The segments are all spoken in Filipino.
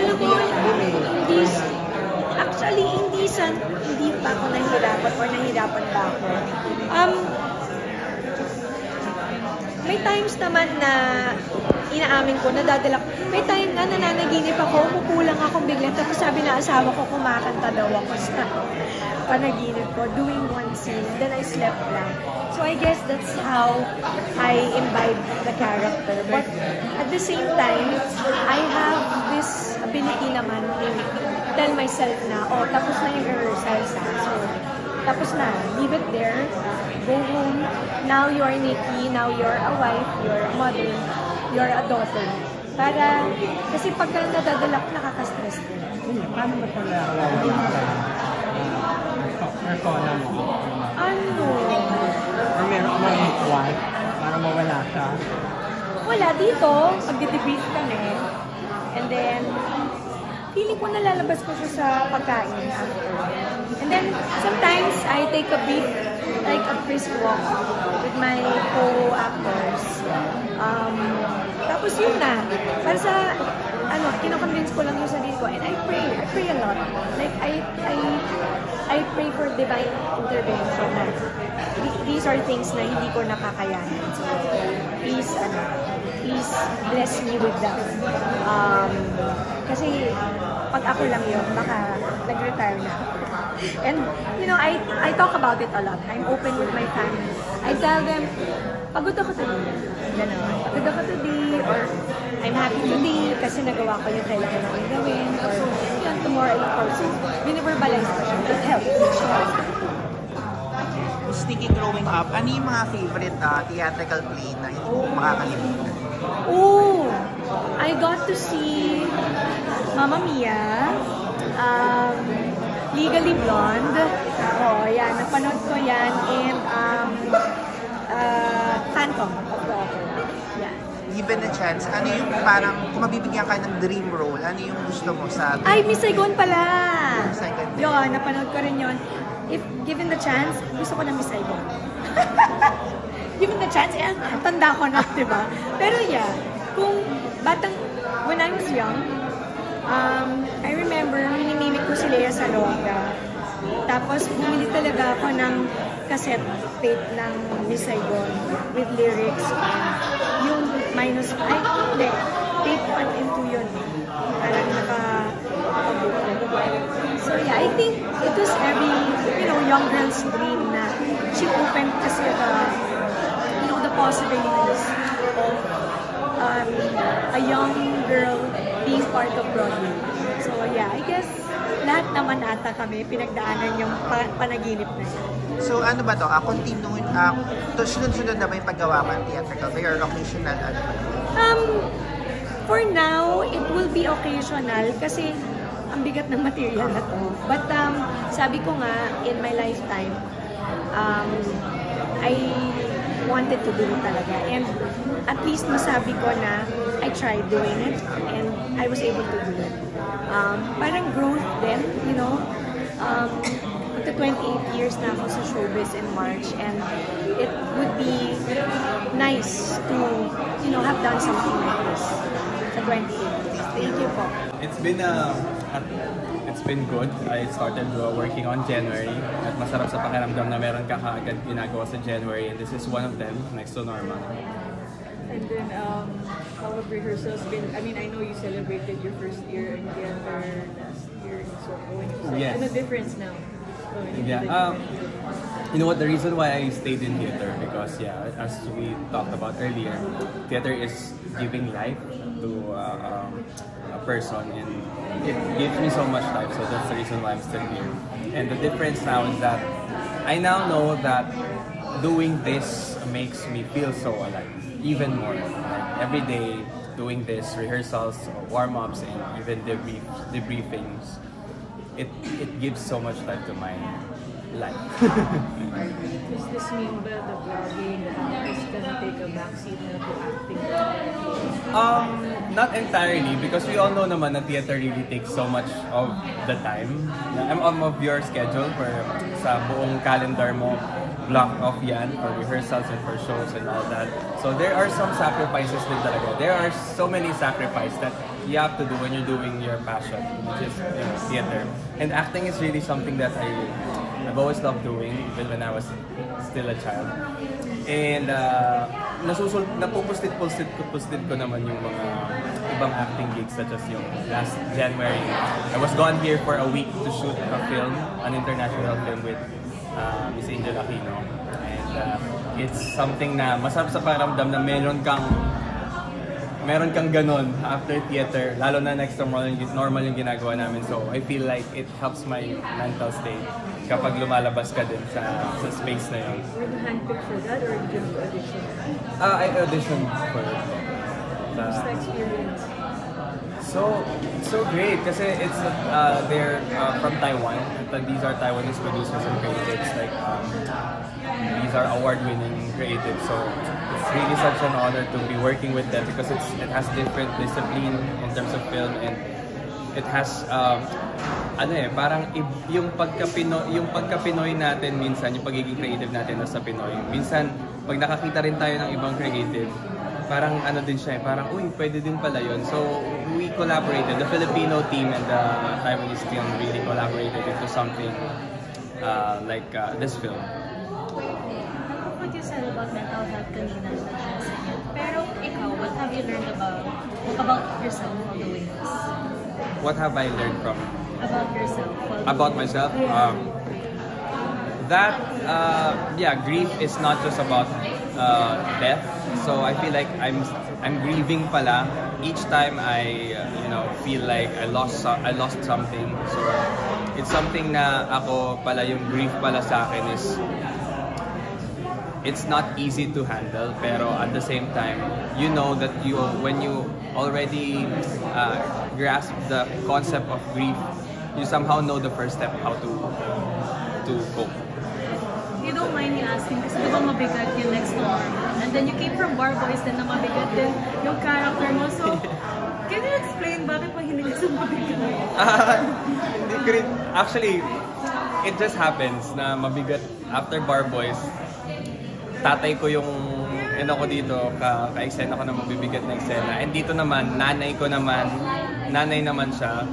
Alam mo, actually, hindi pa ako nahihirapan or nahihirapan ba ako. May times naman na inaamin ko, nadadala ko. May time na nananaginip ako, umukulang ako bigla. Tapos sabi na asawa ko, kumakanta daw ako sa panaginip ko, doing one scene. Then I slept lang. So I guess that's how I imbibe the character. But at the same time, I have this ability naman to tell myself na, oh, tapos na yung rehearsals ha. So, tapos na. Leave it there. Go home. Now you are Nikki. Now you're a wife. You're a mother. You're a daughter. Para, kasi pagka nadadala ko, nakaka-stress din. Paano ba pala persona mo? Ano? Or meron ka mag-ritual para mawala siya? Wala. Dito, pag-debrief kami. And then, feeling ko nalalabas ko siya sa pagkain after. And then, sometimes I take a brief, like a brisk walk with my co-actors. Tapos yun na. Para sa, kinoconvince ko lang yung sarili ko. And I pray a lot. Like, I pray for divine intervention. These are things na hindi ko nakakayanan. So, please bless me with that. Kasi, pag ako lang yun, baka nag-retire na. And, I talk about it a lot. I'm open with my family. I tell them, pagod ako today. Gano'n. Pagod ako today, or I'm happy today kasi nagawa ko yung kailangan namin gawin, or tomorrow I look forward. So, biniverbalize ko siya. It helps. Sticky growing up, ano yung mga favorite theatrical play na hindi mo makakalimutan? Oh! I got to see Mamma Mia, Legally Blonde. Oh, yan. Napanood ko yan. And Phantom of the Opera. Yeah. Given a chance, ano yung parang kung mabibigyan ka ng dream role, ano yung gusto mo sa... Ay, Miss Saigon pala! Miss Saigon. Yun, napanood ko rin yun. If given the chance, gusto ko na Miss Saigon. Given the chance, tanda ko na, di ba? Pero yeah, when I was young, I remember, minimimik ko si Lea Salonga. Tapos, bumili talaga ako ng cassette tape ng Miss Saigon with lyrics. Yung tape 1 and 2 yun. Parang So yeah, I think it was every, young girl's dream na she opened kasi the possibilities of a young girl being part of Broadway. So yeah, I guess lahat naman ata kami pinagdaanan yung panaginip na yun. So ano ba to? Continue, sunod-sunod na ba yung paggawa ng theatrical play or occasional? For now, it will be occasional kasi ang bigat ng material na to. But sabi ko nga, in my lifetime, I wanted to do it talaga. And at least masabi ko na I tried doing it and I was able to do it. Parang growth din, Magta 28 years na ako sa showbiz in March, and it would be nice to, have done something like this sa 28 years. Thank you po. It's been good. I started working on January at masarap sa pakiramdam na meron ka kaagad ginagawa sa January, and this is one of them, next to Norma. And then, how have rehearsals been? I mean, I know you celebrated your first year in theater last year, so yes. Ano difference now? Yeah. You know what? The reason why I stayed in theater because as we talked about earlier, theater is giving life to a person, and it gives me so much life. So that's the reason why I'm still here. And the difference now is that I now know that doing this makes me feel so alive, even more. Like every day, doing this, rehearsals, warm-ups, and even debriefings, it gives so much life to my life. Does this mean that the vlogging is gonna take a backseat na to acting? Not entirely, because we all know naman na theater really takes so much of the time. Of your schedule, where sa buong calendar mo, block off yan for rehearsals and for shows and all that. So there are some sacrifices din talaga. There are so many sacrifices that you have to do when you're doing your passion, which is theater. And acting is really something that I've always loved doing, even when I was still a child. And napupustit ko naman yung mga ibang acting gigs, such as yung last January. I was gone here for a week to shoot a film, an international film with Miss Angel Aquino. And it's something na masarap sa pakiramdam na meron kang ganon after theater, lalo na next to normal yung ginagawa namin. So I feel like it helps my mental state kapag lumalabas ka din sa space na yun. Were you handpicked for that or did you audition? I auditioned for What's the experience? So great kasi it's they're from Taiwan. These are Taiwanese producers and creatives. Like these are award-winning creatives. So it's really such an honor to be working with them because it has different discipline in terms of film, and it has parang yung pagka-Pinoy natin minsan, yung pagiging creative natin sa Pinoy. Minsan pag nakakita rin tayo ng ibang creative, parang din siya, parang pwede din pala yun. So we collaborated, the Filipino team and the Taiwanese team really collaborated into something like this film. What you said about mental health kanina, pero ikaw, what have you learned about yourself while doing this? What have I learned from? About yourself. About myself? Grief is not just about death. So I feel like I'm grieving pala each time I feel like I lost something. So it's something na ako pala, yung grief pala sa akin is it's not easy to handle, pero at the same time you know that when you already grasp the concept of grief, you somehow know the first step how to cope. You don't mind me asking kasi di ba mabigat yung next to normal, and then you came from Bar Boys din na mabigat din yung character mo, so can you explain bakit pa hindi ka sa mabigat? Actually, it just happens na mabigat. After Bar Boys, tatay ko yung ko dito, ka-eksena ko na mabibigat na eksena. And dito naman, nanay naman siya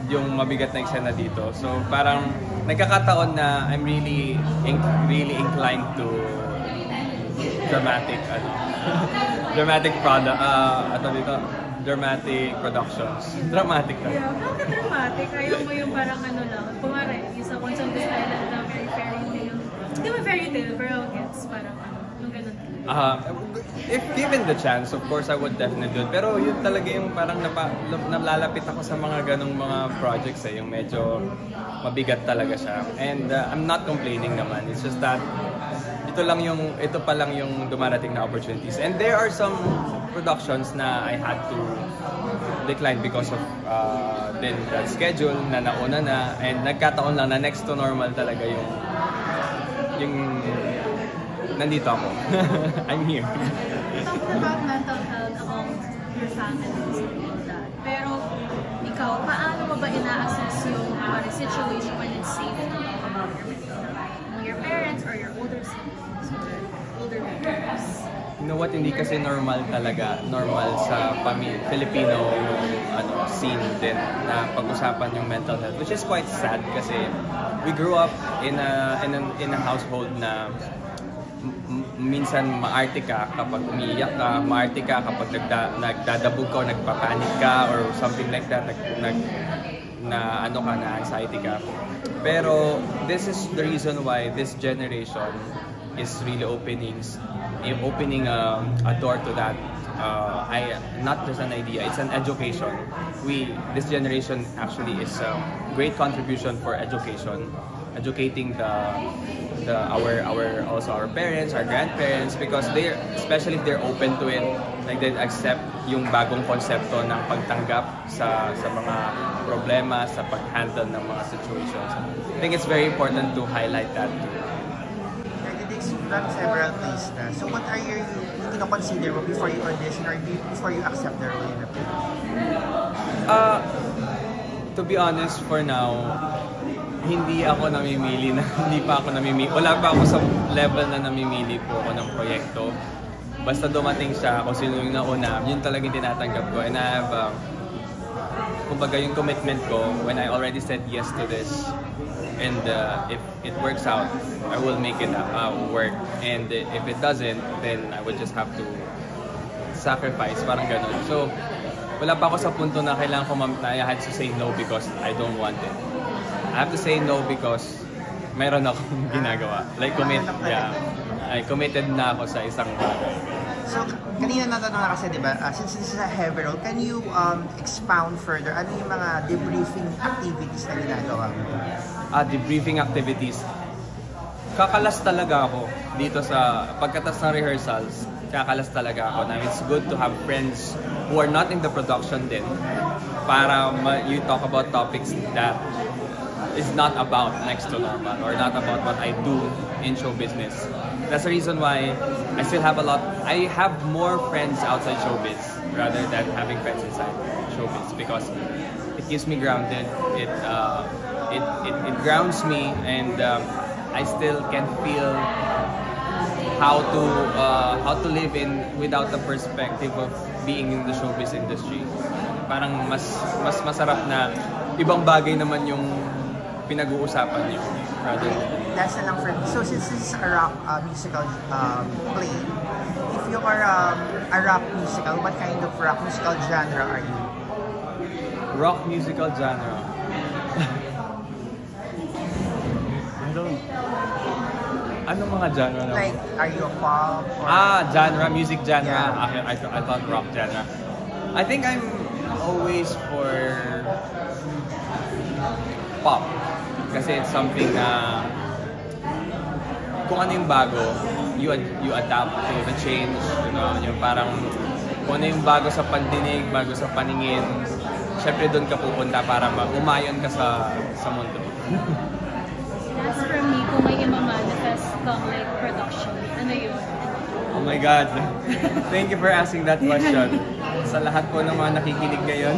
yung mabigat na eksena dito. So parang nagkakataon na I'm really inclined to dramatic productions. Dramatic na. Yeah, bakit dramatic? Ayaw mo yung parang lang. Kumari, yung sa Once on This Island na very fairy tale. Hindi mo fairy tale, pero gets parang yung ganun. If given the chance, of course, I would definitely do it. Pero yun talaga yung parang nalalapit ako sa mga ganong mga projects yung medyo mabigat talaga siya. And I'm not complaining naman. It's just that ito pa lang yung dumarating na opportunities. And there are some productions na I had to decline because of then that schedule na nauna na, and nagkataon lang na next to normal talaga yung nandito ako. I'm here. Talking about mental health among your families and all that. Pero ikaw, paano mo ba ina-assess yung situation when it's safe to talk about your mental health? Among your parents or your older siblings or older members? You know what, hindi kasi normal sa Filipino scene din na pag-usapan yung mental health, which is quite sad kasi we grew up in a household na minsan maarte ka kapag umiiyak ka, maarte ka kapag nagdadabog ka o nagpapanik ka or something like that, na anxiety ka. Pero this is the reason why this generation is really opening a door to that. Not just an idea, it's an education. This generation actually is a great contribution for education, educating our parents, our grandparents, because especially if they're open to it, like they accept yung bagong konsepto ng pagtanggap sa mga problema, sa pag-handle ng mga situations. I think it's very important to highlight that too. You've done several plays na. So what are you consider mo before you audition or before you accept the role in the play? To be honest, for now, hindi ako namimili na, hindi pa ako namimili. Wala pa ako sa level na namimili po ako ng proyekto. Basta dumating siya, kung sino yung nauna, yun talagang tinatanggap ko. And I have, kumbaga yung commitment ko, when I already said yes to this, and if it works out, I will make it work. And if it doesn't, then I would just have to sacrifice, parang ganun. So, wala pa ako sa punto na kailangan ko I had to say no because I don't want it. I have to say no because mayroon akong ginagawa. Like, I committed na ako sa isang bagay. So, kanina natanong na kasi, di ba, since this is a heavy role, can you expound further? Ano yung mga debriefing activities na ginagawa mo? Debriefing activities. Kakalas talaga ako dito sa pagkatas ng rehearsals. Kakalas talaga ako. Na it's good to have friends who are not in the production din para you talk about topics that is not about Next to Normal or not about what I do in show business. That's the reason why I still have I have more friends outside showbiz rather than having friends inside showbiz because it keeps me grounded. It grounds me, and I still can feel how to live without the perspective of being in the showbiz industry. Parang mas masarap na ibang bagay naman yung pinag-uusapan niyo rather than... That's na lang for me. So since this is a rock musical play, if you are a rock musical, what kind of rock musical genre are you? Rock musical genre? I don't... Anong mga genre na? Like, are you a pop? Or... Genre, music genre. Yeah. I thought rock genre. I think I'm always for pop. Kasi it's something na kung ano yung bago, you adapt to the change, you know, yung parang kung ano yung bago sa pandinig, bago sa paningin, syempre doon ka pupunta para umayon ka sa mundo. As for me, kung may ima-manifest kang like production, ano yun? Oh my God! Thank you for asking that question. Sa lahat po ng mga nakikinig ngayon.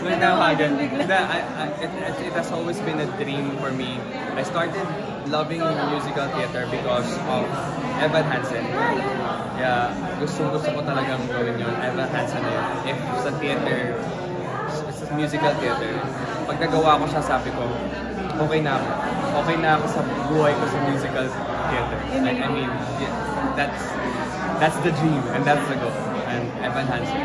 Nanawagan. It has always been a dream for me. I started loving musical theater because of Evan Hansen. Yeah, gusto ko talagang gawin yun. Evan Hansen na yun. If sa theater, sa musical theater, pag nagawa ko siya, sabi ko, okay na ako. Okay na ako sa buhay ko sa musical theater. I mean, yeah, that's the dream and that's the goal. And Evan Hansen.